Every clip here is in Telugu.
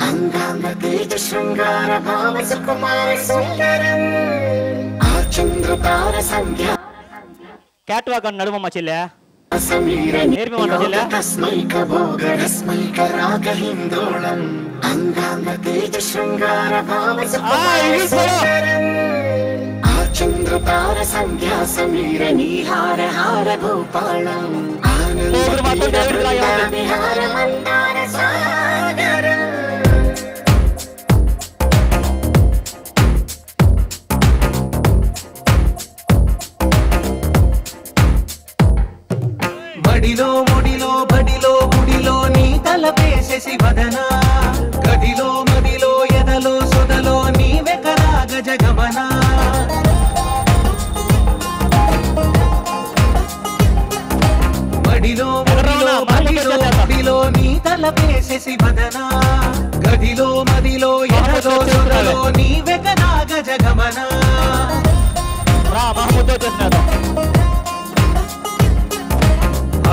అంగాంగ తేజ శృంగార భావ సుకుమార సుందరం ఆ చంద్రతార సంధ్య క్యాట్ వాక్ అని నడుమమ్మ చెల్లె సమీర నేర్పిమంట చెల్లె తస్మైక భోగ రస్మైక రాగ హిందోళం అంగాంగ తేజ శృంగార భావ సుకుమార సుందరం ఆ చంద్రతార సంధ్యా సమీర నీహార హార భూపాళం ఆనంద విహార మందార సాగరం మడిలో ముడిలో బడిలో గుడిలో నీ తలపేసేసి వదన గదిలో మదిలో ఎదలో సొదలో నీ వెకరాగ జగమన మడిలో ముడిలో బడిలో గుడిలో నీ తలపేసేసి వదన గదిలో మదిలో ఎదలో సొదలో నీ వెకరాగ జగమన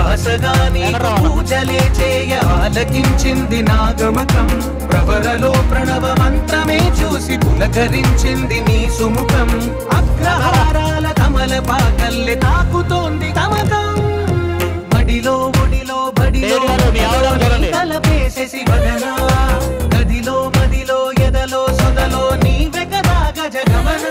ఆసగాని పూజలే చేయ ఆలకించింది నాగమకం ప్రవరలో ప్రణవ మంత్రమే చూసి పులకరించింది నీ సుముఖం అగ్రహారాల కమల పాకల్లె తాకుతోంది తమకం మడిలో ఒడిలో బడిలో తలపేసేసి వదన గదిలో మదిలో ఎదలో సొదలో నీ వెకరాగ జగమన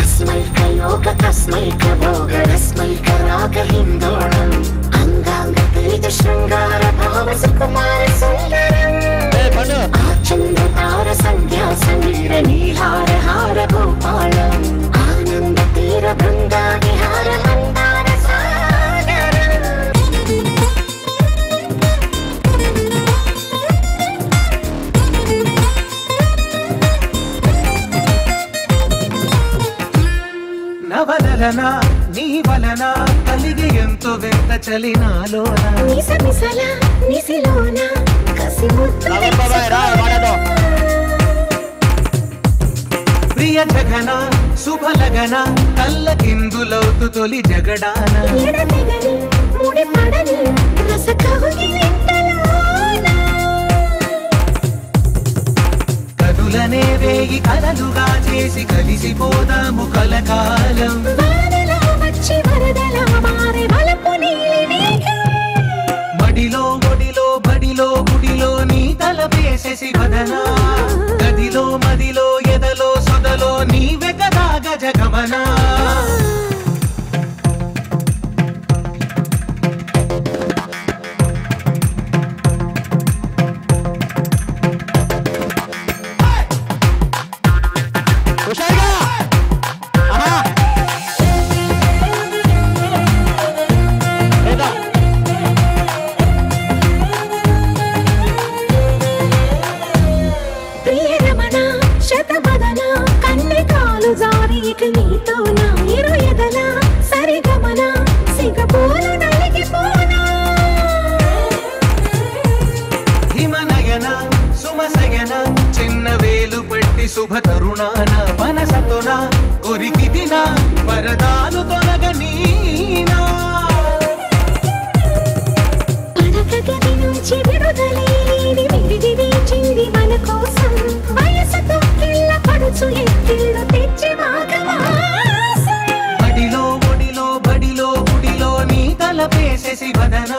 అస్మైక యోగ తస్మైక భోగ రస్మైక రాగ హిందోళం అంగాంగ తేజ శృంగార భావ సుకుమార సుందరం ఆ చంద్రతార సంధ్యా సమీర నీహార హార భూపాళం ఆనంద తీర బృందా విహార మందార సాగరం నవలన నీ వలన కలిగి ఎంతో వింత చలినాలోన నిసమిసల నిసిలోన కసి ముద్దు ప్రియ జగన శుభలగన కళ్ళ కిందులవుతు తొలి జగడాన ఎడతెగని ముడి పడని రస కౌగిలింతలోన కదులనే వేగి కలలుగా చేసి కలిసిపోదాము కలకాలం వానలా వచ్చి వరదలా మారే వలపు నీలి మేఘం మడిలో ఒడిలో బడిలో గుడిలో నీ తలపేసేసి వదన గదిలో మదిలో ఎదలో సొదలో నీ వెకరాగ జగమన ప్రియరమణ శతబదన కన్నె కాలు జారి ఇక నీతో నా ఇరు ఎదల సరిగమన సిగపోలు నలిగిపోనా హిమనయన సుమసయన చిన్న వేలు పట్టి శుభ తరుణాన మనసతోన కొరికి దిన వరదాలు తొలగనీనా పడకగది నుంచి విడుదలేని విడిది వేచింది మన కోసం వయసుతో కిళ్ళ పడుచు ఎత్తిళ్ళు తెచ్చి మాఘమాసం బడిలో ఒడిలో బడిలో గుడిలో నీ తలపేసేసి వదన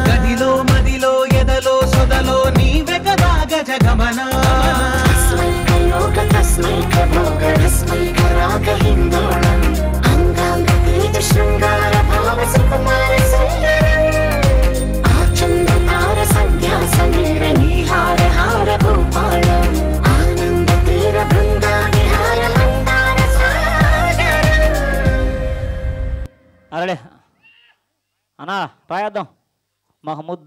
గదిలో మదిలో ఎదలో సొదలో నీ వెకరాగ జగమన తస్మైక యోగ తస్మైక భోగ రస్మైక రాగ హిందోళం అంగాంగ తేజ శృంగార భావ సుకుమార సుందరం ఆ చంద్రతార సంధ్యా సమీర నీహార హార భూపాళం ఆనంద తీర బృందా విహార మందార సాగరం అరే అన్నా రాయేద్దాం మాకు ముద్దు